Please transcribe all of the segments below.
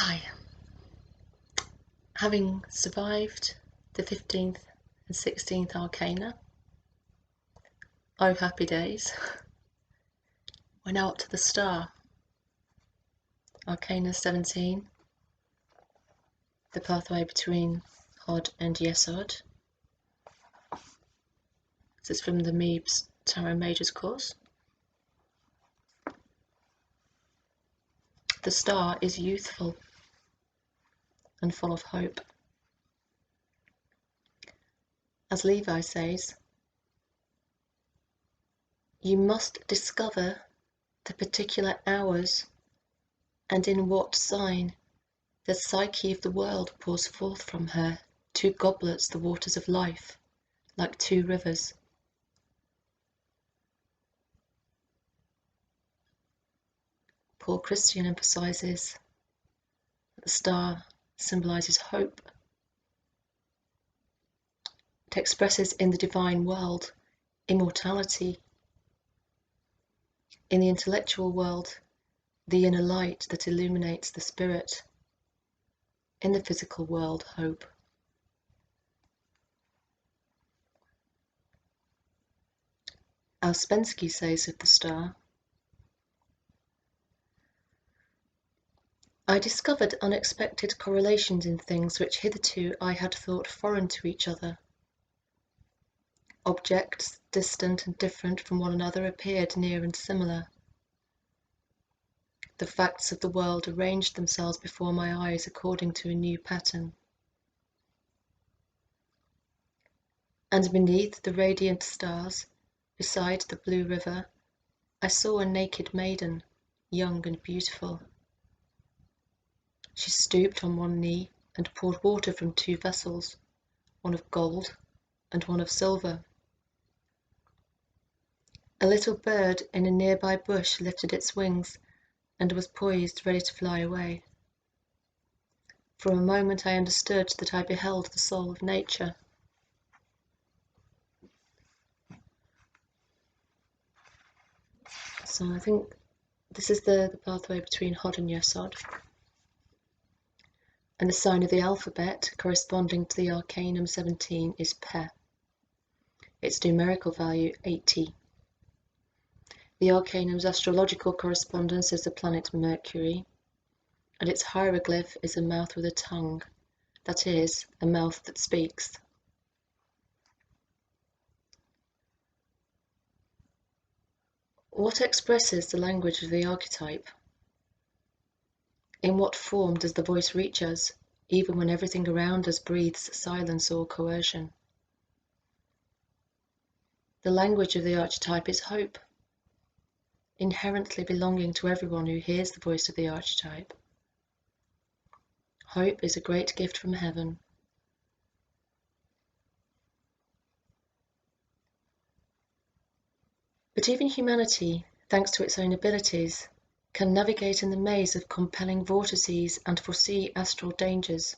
Hi. Having survived the 15th and 16th Arcana, oh happy days, we're now up to the star. Arcana 17, the pathway between Hod and Yesod. This is from the Mebes Tarot Majors course. The star is youthful and full of hope. As Levi says, you must discover the particular hours and in what sign the psyche of the world pours forth from her, two goblets, the waters of life, like two rivers. Paul Christian emphasizes that the star symbolizes hope. It expresses in the divine world immortality, in the intellectual world the inner light that illuminates the spirit, in the physical world hope. Ouspensky says of the star, I discovered unexpected correlations in things which hitherto I had thought foreign to each other. Objects distant and different from one another appeared near and similar. The facts of the world arranged themselves before my eyes according to a new pattern. And beneath the radiant stars, beside the blue river, I saw a naked maiden, young and beautiful. She stooped on one knee and poured water from two vessels, one of gold and one of silver. A little bird in a nearby bush lifted its wings and was poised, ready to fly away. For a moment I understood that I beheld the soul of nature. So I think this is the pathway between Hod and Yesod. And the sign of the alphabet corresponding to the Arcanum 17 is Pe. Its numerical value 80. The Arcanum's astrological correspondence is the planet Mercury, and its hieroglyph is a mouth with a tongue, that is, a mouth that speaks. What expresses the language of the archetype? In what form does the voice reach us, even when everything around us breathes silence or coercion? The language of the archetype is hope, inherently belonging to everyone who hears the voice of the archetype. Hope is a great gift from heaven. But even humanity, thanks to its own abilities, can navigate in the maze of compelling vortices and foresee astral dangers.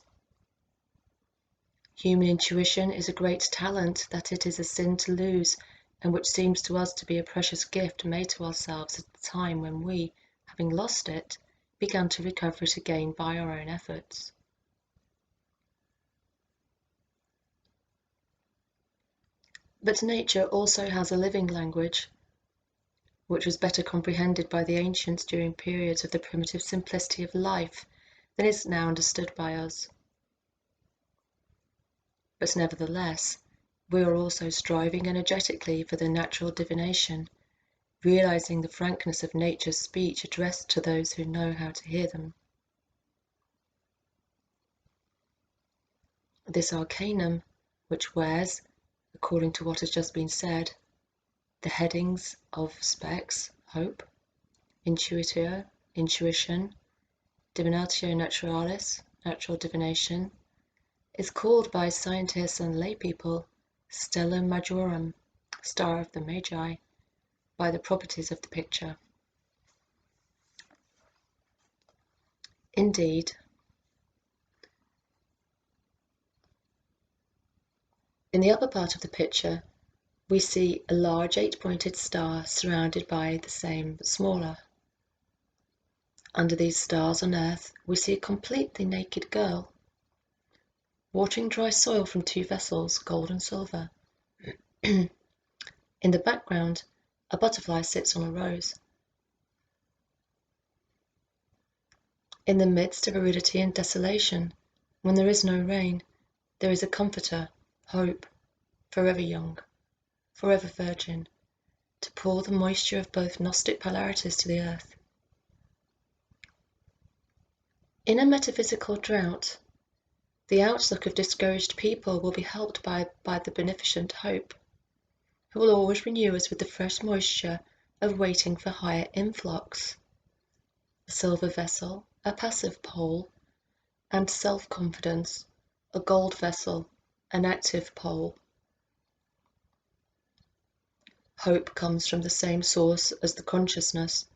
Human intuition is a great talent that it is a sin to lose, and which seems to us to be a precious gift made to ourselves at the time when we, having lost it, began to recover it again by our own efforts. But nature also has a living language, which was better comprehended by the ancients during periods of the primitive simplicity of life than is now understood by us. But nevertheless, we are also striving energetically for the natural divination, realizing the frankness of nature's speech addressed to those who know how to hear them. This Arcanum, which wears, according to what has just been said, the headings of specs, hope, intuitia, intuition, divinatio naturalis, natural divination, is called by scientists and laypeople Stellum Majorum, star of the Magi, by the properties of the picture. Indeed, in the upper part of the picture, we see a large 8-pointed star surrounded by the same but smaller. Under these stars on earth, we see a completely naked girl, watering dry soil from 2 vessels, gold and silver. In the background, a butterfly sits on a rose. In the midst of aridity and desolation, when there is no rain, there is a comforter, hope, forever young, forever virgin, to pour the moisture of both Gnostic polarities to the earth. In a metaphysical drought, the outlook of discouraged people will be helped by the beneficent hope, who will always renew us with the fresh moisture of waiting for higher influx. A silver vessel, a passive pole, and self-confidence, a gold vessel, an active pole. Hope comes from the same source as the consciousness,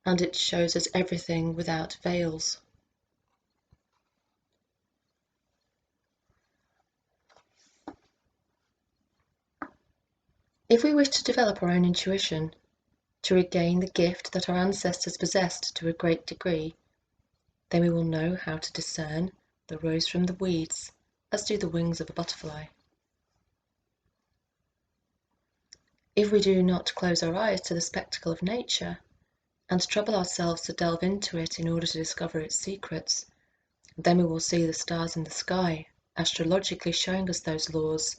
and it shows us everything without veils. If we wish to develop our own intuition, to regain the gift that our ancestors possessed to a great degree, then we will know how to discern the rose from the weeds, as do the wings of a butterfly. If we do not close our eyes to the spectacle of nature, and trouble ourselves to delve into it in order to discover its secrets, then we will see the stars in the sky, astrologically showing us those laws.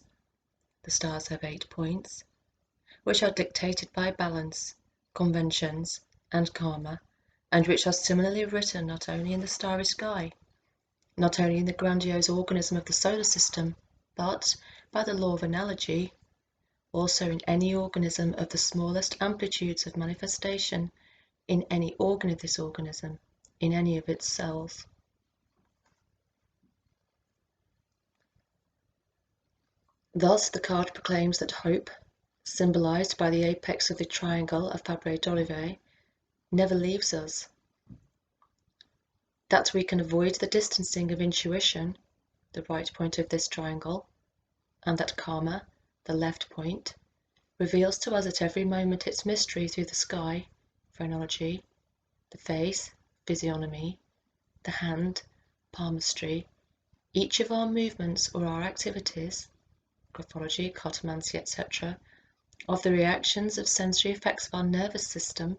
The stars have 8 points, which are dictated by balance, conventions, and karma, and which are similarly written not only in the starry sky, not only in the grandiose organism of the solar system, but, by the law of analogy, also in any organism of the smallest amplitudes of manifestation, in any organ of this organism, in any of its cells. Thus, the card proclaims that hope, symbolized by the apex of the triangle of Fabre d'Olivet, never leaves us. That we can avoid the distancing of intuition, the right point of this triangle, and that karma, the left point, reveals to us at every moment its mystery through the sky, phrenology, the face, physiognomy, the hand, palmistry, each of our movements or our activities, graphology, cartomancy, etc., of the reactions of sensory effects of our nervous system,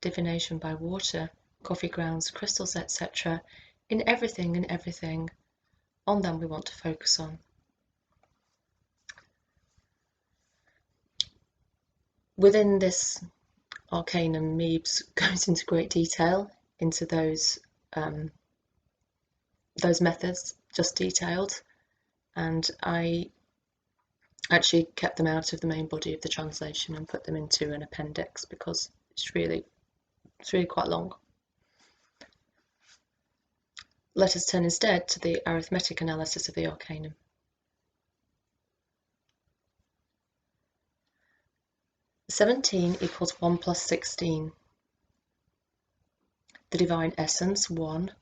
divination by water, coffee grounds, crystals, etc., in everything, on them we want to focus on. Within this Arcanum, Mebes goes into great detail into those methods just detailed, and I actually kept them out of the main body of the translation and put them into an appendix because it's really quite long. Let us turn instead to the arithmetic analysis of the Arcanum. (17) equals 1 plus 16. The divine essence, 1,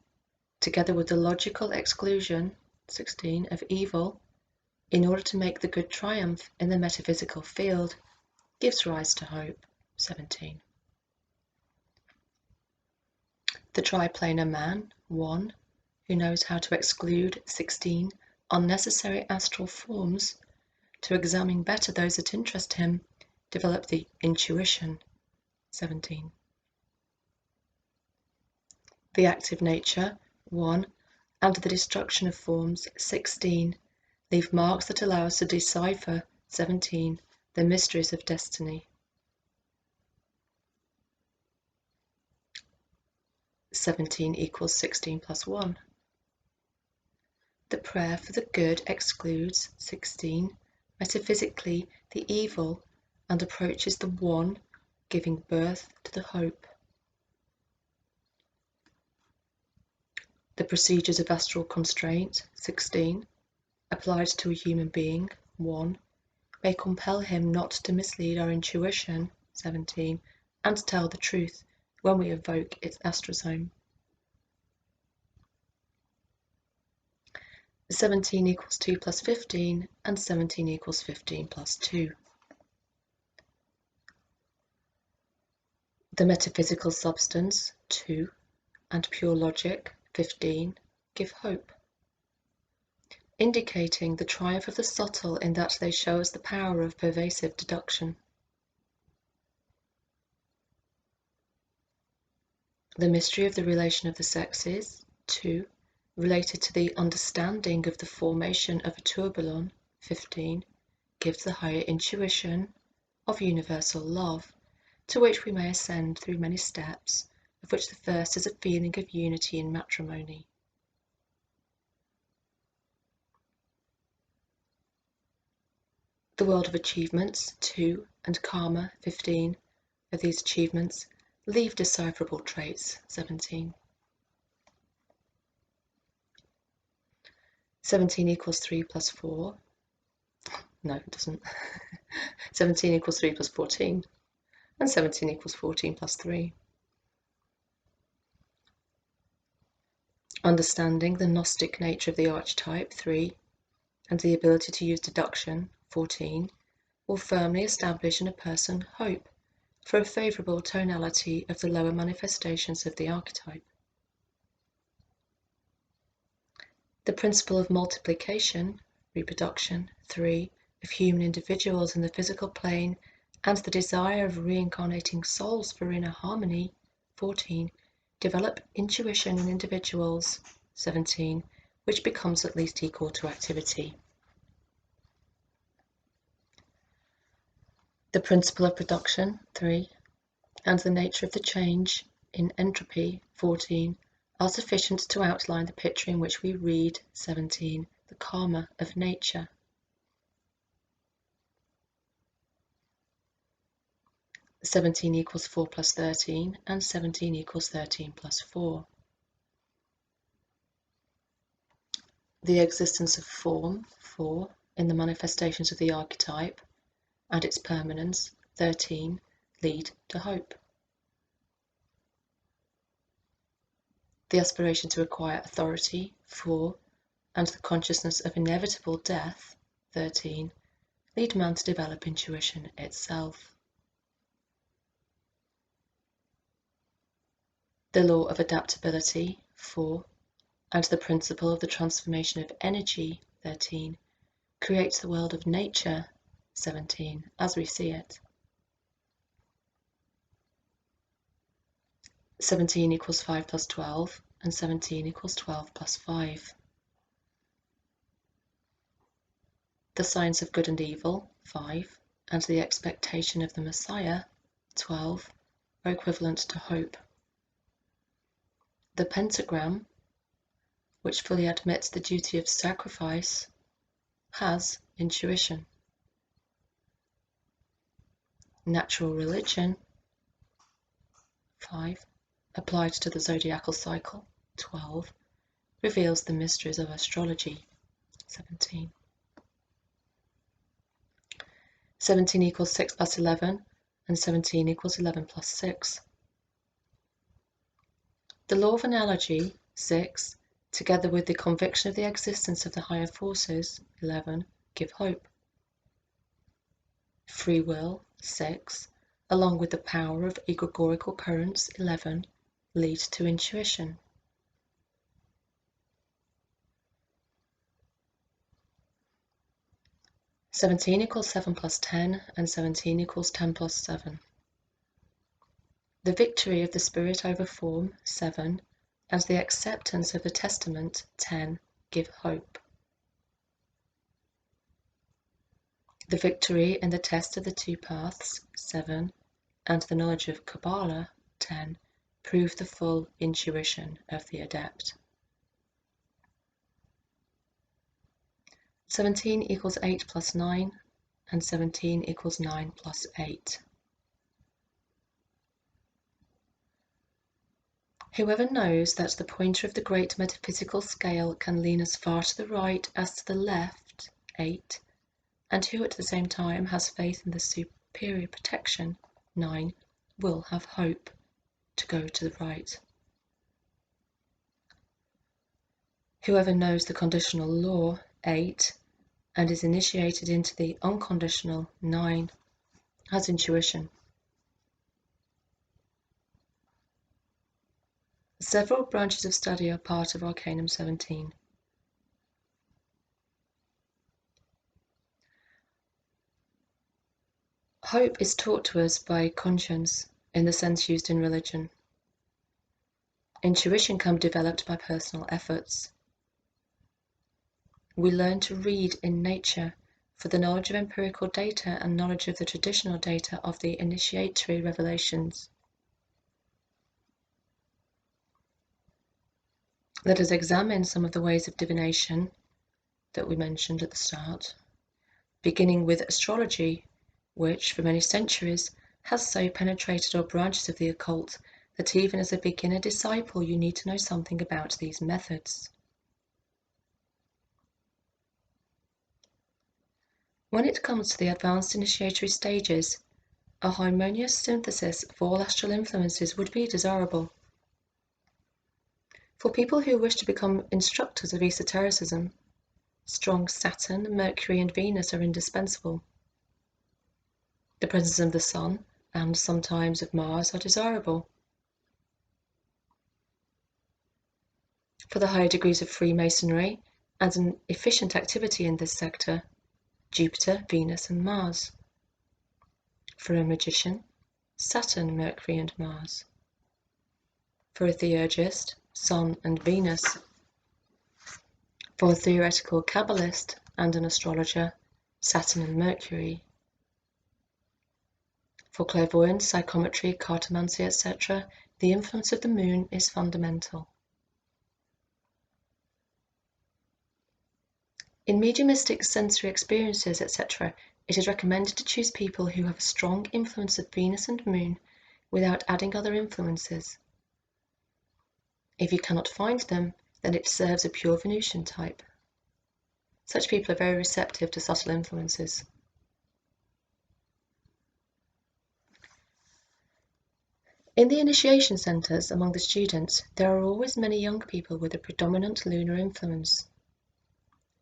together with the logical exclusion, 16, of evil, in order to make the good triumph in the metaphysical field, gives rise to hope, 17. The triplanar man, 1, who knows how to exclude, 16, unnecessary astral forms, to examine better those that interest him, develop the intuition, 17. The active nature, 1, and the destruction of forms, 16, leave marks that allow us to decipher, 17, the mysteries of destiny. 17 equals 16 plus 1. The prayer for the good excludes, 16, metaphysically the evil, and approaches the 1, giving birth to the hope. The procedures of astral constraint, 16, applied to a human being, 1, may compel him not to mislead our intuition, 17, and tell the truth when we evoke its astrosome. 17 equals 2 plus 15, and 17 equals 15 plus 2. The metaphysical substance, 2, and pure logic, 15, give hope, indicating the triumph of the subtle in that they show us the power of pervasive deduction. The mystery of the relation of the sexes, 2, related to the understanding of the formation of a tourbillon, 15, gives the higher intuition of universal love, to which we may ascend through many steps, of which the first is a feeling of unity in matrimony. The world of achievements, 2, and karma, 15, of these achievements leave decipherable traits, 17. 17 equals 3 plus 4. No, it doesn't. 17 equals 3 plus 14. And 17 equals 14 plus 3. Understanding the Gnostic nature of the archetype, 3, and the ability to use deduction, 14, will firmly establish in a person hope for a favourable tonality of the lower manifestations of the archetype. The principle of multiplication, reproduction, 3, of human individuals in the physical plane and the desire of reincarnating souls for inner harmony, 14, develop intuition in individuals, 17, which becomes at least equal to activity. The principle of production, 3, and the nature of the change in entropy, 14, are sufficient to outline the picture in which we read, 17, the karma of nature. The 17 equals 4 plus 13, and 17 equals 13 plus 4. The existence of form, 4, in the manifestations of the archetype, and its permanence, 13, lead to hope. The aspiration to acquire authority, 4, and the consciousness of inevitable death, 13, lead man to develop intuition itself. The law of adaptability, 4, and the principle of the transformation of energy, 13, creates the world of nature, 17, as we see it. 17 equals 5 plus 12, and 17 equals 12 plus 5. The science of good and evil, 5, and the expectation of the Messiah, 12, are equivalent to hope. The pentagram, which fully admits the duty of sacrifice, has intuition. Natural religion, 5, applied to the zodiacal cycle, 12, reveals the mysteries of astrology, 17. 17 equals 6 plus 11, and 17 equals 11 plus 6. The law of analogy, 6, together with the conviction of the existence of the higher forces, 11, give hope. Free will, 6, along with the power of egregorical currents, 11, lead to intuition. — 17 equals 7 plus 10, and 17 equals 10 plus 7. The victory of the spirit over form, 7, and the acceptance of the testament, 10, give hope. The victory in the test of the two paths, 7, and the knowledge of Kabbalah, 10, prove the full intuition of the adept. 17 equals 8 plus 9, and 17 equals 9 plus 8. Whoever knows that the pointer of the great metaphysical scale can lean as far to the right as to the left, 8, and who at the same time has faith in the superior protection, 9, will have hope to go to the right. Whoever knows the conditional law, 8, and is initiated into the unconditional, 9, has intuition. Several branches of study are part of Arcanum 17. Hope is taught to us by conscience in the sense used in religion. Intuition can be developed by personal efforts. We learn to read in nature for the knowledge of empirical data and knowledge of the traditional data of the initiatory revelations. Let us examine some of the ways of divination that we mentioned at the start, beginning with astrology, which for many centuries has so penetrated all branches of the occult that even as a beginner disciple you need to know something about these methods. When it comes to the advanced initiatory stages, a harmonious synthesis of all astral influences would be desirable. For people who wish to become instructors of esotericism, strong Saturn, Mercury and Venus are indispensable. The presence of the Sun and sometimes of Mars are desirable. For the higher degrees of Freemasonry and an efficient activity in this sector, Jupiter, Venus and Mars. For a magician, Saturn, Mercury and Mars. For a theurgist, Sun and Venus. For a theoretical Kabbalist and an astrologer, Saturn and Mercury. For clairvoyance, psychometry, cartomancy, etc., the influence of the moon is fundamental. In mediumistic sensory experiences, etc., it is recommended to choose people who have a strong influence of Venus and Moon without adding other influences. If you cannot find them, then it serves a pure Venusian type. Such people are very receptive to subtle influences. In the initiation centers among the students, there are always many young people with a predominant lunar influence.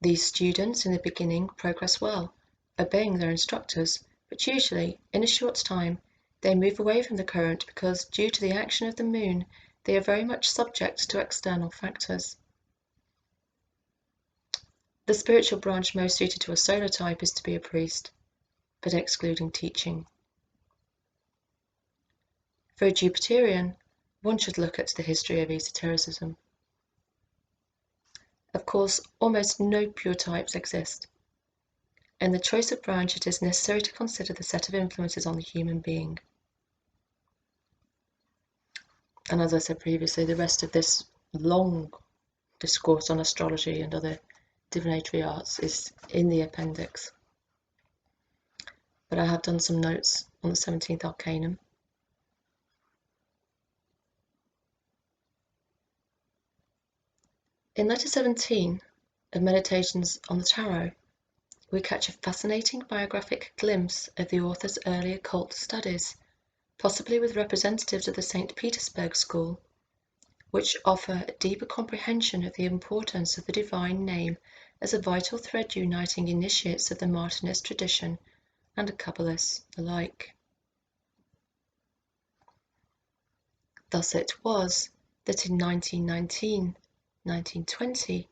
These students in the beginning progress well, obeying their instructors, but usually, in a short time, they move away from the current because, due to the action of the moon, they are very much subject to external factors. The spiritual branch most suited to a solar type is to be a priest, but excluding teaching. For a Jupiterian, one should look at the history of esotericism. Of course, almost no pure types exist. In the choice of branch, it is necessary to consider the set of influences on the human being. And as I said previously, the rest of this long discourse on astrology and other divinatory arts is in the appendix. But I have done some notes on the 17th Arcanum. In letter 17 of Meditations on the Taro, we catch a fascinating biographic glimpse of the author's early occult studies, possibly with representatives of the St. Petersburg school, which offer a deeper comprehension of the importance of the divine name as a vital thread uniting initiates of the Martinist tradition and Kabbalists alike. Thus it was that in 1920,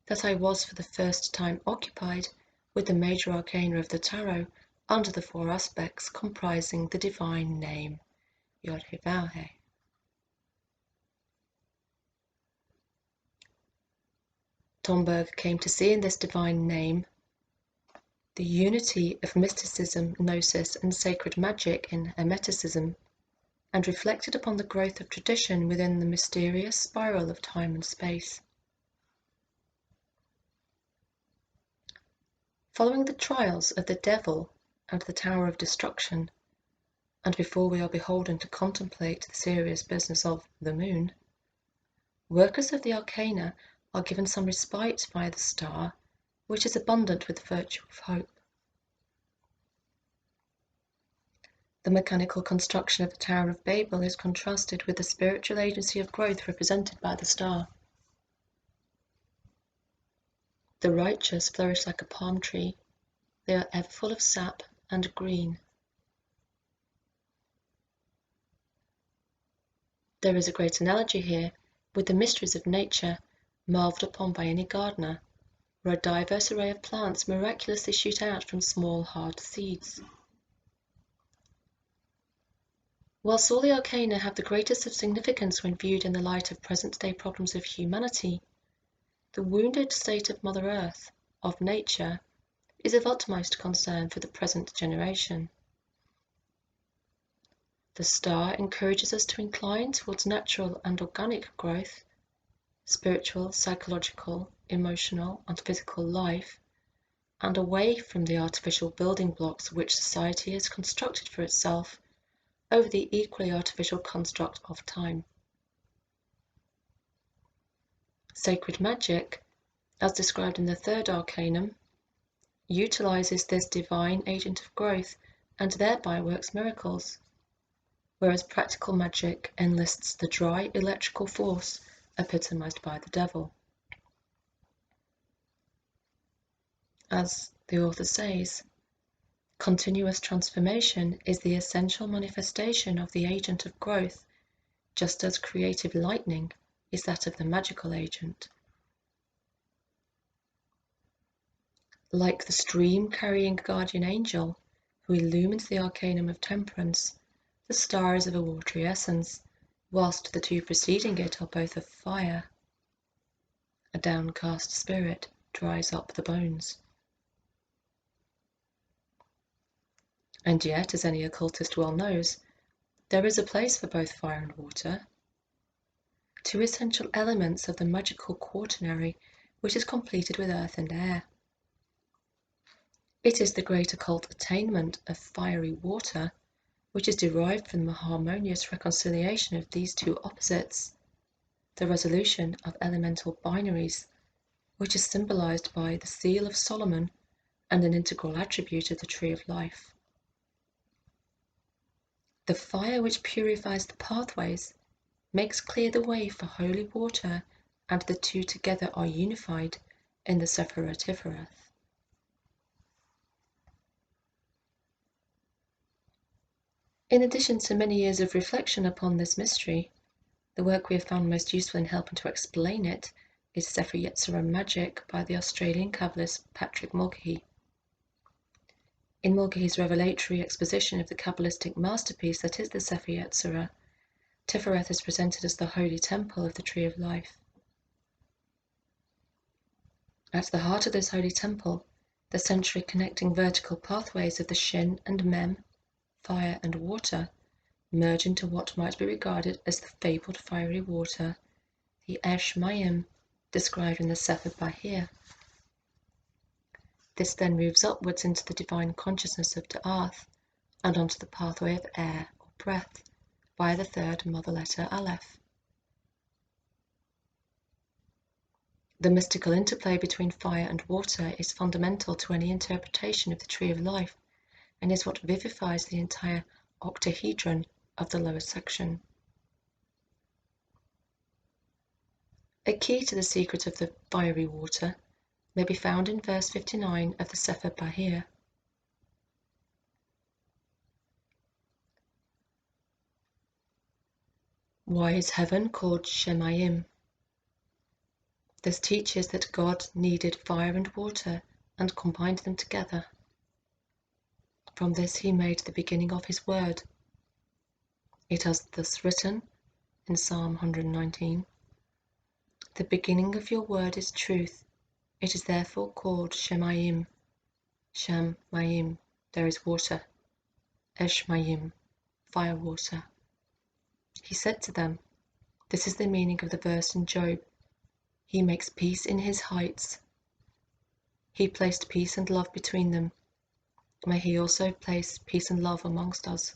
that I was for the first time occupied with the major arcana of the Taro under the four aspects comprising the divine name, Yod-He-Vav-He. Tomberg came to see in this divine name the unity of mysticism, gnosis, and sacred magic in Hermeticism, and reflected upon the growth of tradition within the mysterious spiral of time and space. Following the trials of the devil and the Tower of Destruction, and before we are beholden to contemplate the serious business of the moon, workers of the arcana are given some respite by the star, which is abundant with the virtue of hope. The mechanical construction of the Tower of Babel is contrasted with the spiritual agency of growth represented by the star. The righteous flourish like a palm tree. They are ever full of sap and green. There is a great analogy here with the mysteries of nature marvelled upon by any gardener, where a diverse array of plants miraculously shoot out from small hard seeds. Whilst all the arcana have the greatest of significance when viewed in the light of present-day problems of humanity, the wounded state of Mother Earth, of nature, is of utmost concern for the present generation. The star encourages us to incline towards natural and organic growth, spiritual, psychological, emotional, and physical life, and away from the artificial building blocks which society has constructed for itself over the equally artificial construct of time. Sacred magic, as described in the third arcanum, utilizes this divine agent of growth and thereby works miracles, whereas practical magic enlists the dry electrical force epitomized by the devil. As the author says, continuous transformation is the essential manifestation of the agent of growth, just as creative lightning is that of the magical agent. Like the stream-carrying guardian angel who illumines the arcanum of temperance, the star is of a watery essence, whilst the two preceding it are both of fire. A downcast spirit dries up the bones. And yet, as any occultist well knows, there is a place for both fire and water, two essential elements of the magical quaternary which is completed with earth and air. It is the great occult attainment of fiery water which is derived from the harmonious reconciliation of these two opposites, the resolution of elemental binaries, which is symbolized by the seal of Solomon and an integral attribute of the tree of life. The fire which purifies the pathways makes clear the way for holy water, and the two together are unified in the Sefer. In addition to many years of reflection upon this mystery, the work we have found most useful in helping to explain it is Sefer Yetzirah Magic by the Australian Kabbalist Patrick Mulcahy. In Mulcahy's revelatory exposition of the Kabbalistic masterpiece that is the Sefer Yetzirah, Tifereth is presented as the holy temple of the Tree of Life. At the heart of this holy temple, the century connecting vertical pathways of the Shin and Mem, fire and water, merge into what might be regarded as the fabled fiery water, the Esh Mayim, described in the Sefer Bahir. This then moves upwards into the divine consciousness of Da'ath and onto the pathway of air or breath via the third mother letter Aleph. The mystical interplay between fire and water is fundamental to any interpretation of the Tree of Life and is what vivifies the entire octahedron of the lower section. A key to the secret of the fiery water may be found in verse 59 of the Sefer Bahir. Why is heaven called Shemayim? This teaches that God needed fire and water and combined them together. From this he made the beginning of his word. It has thus written in Psalm 119, "The beginning of your word is truth. It is therefore called Shemayim." Shem Mayim, there is water. Esh Mayim, fire water. He said to them, this is the meaning of the verse in Job, "He makes peace in his heights." He placed peace and love between them. May he also place peace and love amongst us.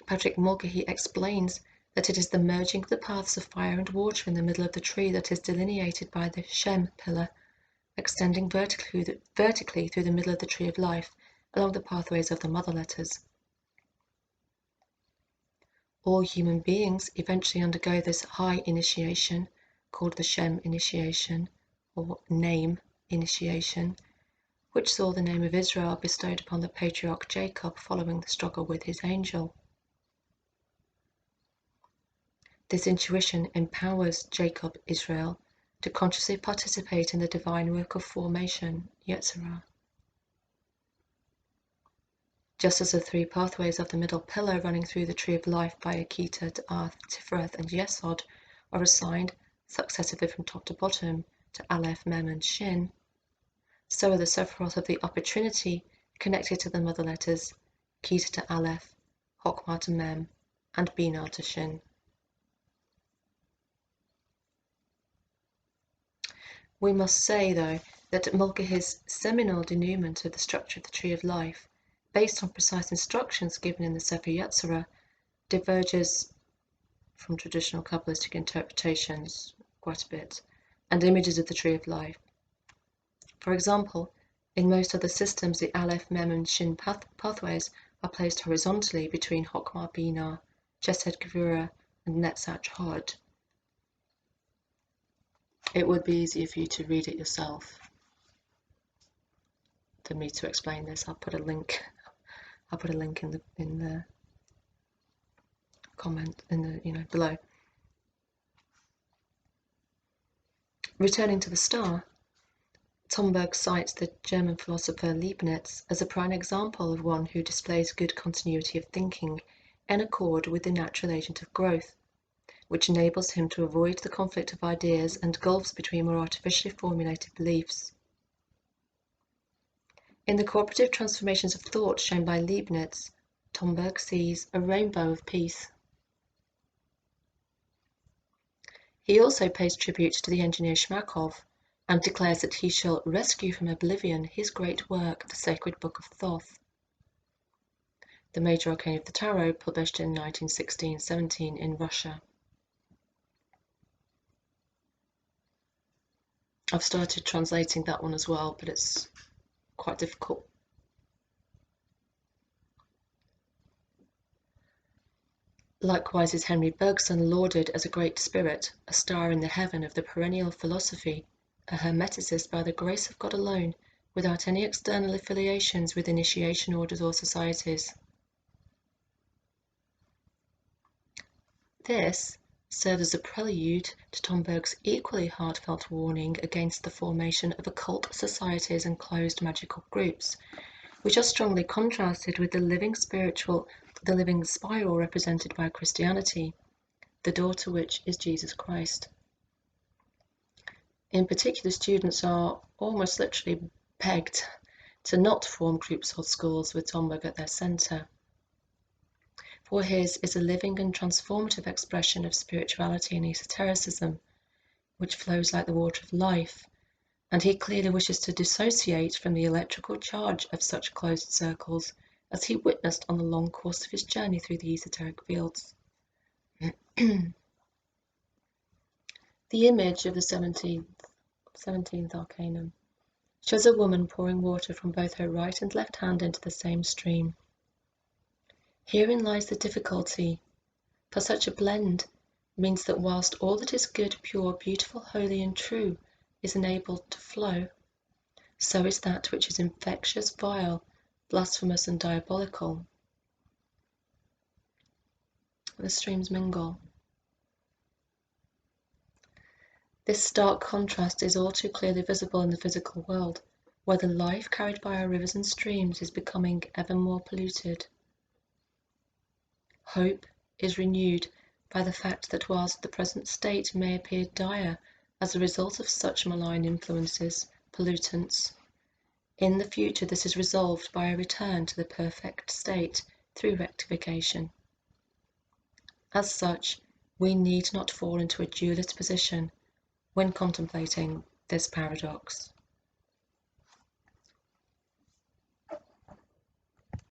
Patrick Mulcahy explains that it is the merging of the paths of fire and water in the middle of the tree that is delineated by the Shem pillar, extending vertically through the middle of the Tree of Life, along the pathways of the mother letters. All human beings eventually undergo this high initiation, called the Shem initiation, or name initiation, which saw the name of Israel bestowed upon the patriarch Jacob following the struggle with his angel. This intuition empowers Jacob Israel to consciously participate in the divine work of formation, Yetzirah. Just as the three pathways of the middle pillar running through the tree of life by Akita to Arth, Tiferet, and Yesod are assigned successively from top to bottom to Aleph, Mem, and Shin, so are the Sephiroth of the Upper Trinity connected to the mother letters Kita to Aleph, Chokmah to Mem, and Binah to Shin. We must say, though, that Mulcahy's seminal denouement of the structure of the Tree of Life, based on precise instructions given in the Sefer Yetzirah, diverges from traditional Kabbalistic interpretations quite a bit, and images of the Tree of Life. For example, in most other systems, the Aleph, Mem, and Shin pathways are placed horizontally between Chokmah, Binah, Chesed, Gevurah, and Netzach, Hod. It would be easier for you to read it yourself than me to explain this. I'll put a link in the comment below. Returning to the star, Tomberg cites the German philosopher Leibniz as a prime example of one who displays good continuity of thinking in accord with the natural agent of growth, which enables him to avoid the conflict of ideas and gulfs between more artificially formulated beliefs. In the cooperative transformations of thought shown by Leibniz, Tomberg sees a rainbow of peace. He also pays tribute to the engineer Shmakov and declares that he shall rescue from oblivion his great work, the Sacred Book of Thoth, the major arcane of the Taro, published in 1916-17 in Russia. I've started translating that one as well, but it's quite difficult. Likewise is Henry Bergson lauded as a great spirit, a star in the heaven of the perennial philosophy, a hermeticist by the grace of God alone, without any external affiliations with initiation orders or societies. This serves as a prelude to Tomberg's equally heartfelt warning against the formation of occult societies and closed magical groups, which are strongly contrasted with the living spiral represented by Christianity, the door to which is Jesus Christ. In particular, students are almost literally begged to not form groups or schools with Tomberg at their centre, for his is a living and transformative expression of spirituality and esotericism, which flows like the water of life, and he clearly wishes to dissociate from the electrical charge of such closed circles as he witnessed on the long course of his journey through the esoteric fields. The image of the 17th Arcanum shows a woman pouring water from both her right and left hand into the same stream. Herein lies the difficulty, for such a blend means that whilst all that is good, pure, beautiful, holy, and true is enabled to flow, so is that which is infectious, vile, blasphemous, and diabolical. The streams mingle. This stark contrast is all too clearly visible in the physical world, where the life carried by our rivers and streams is becoming ever more polluted. Hope is renewed by the fact that whilst the present state may appear dire as a result of such malign influences, pollutants, in the future this is resolved by a return to the perfect state through rectification. As such, we need not fall into a dualist position when contemplating this paradox.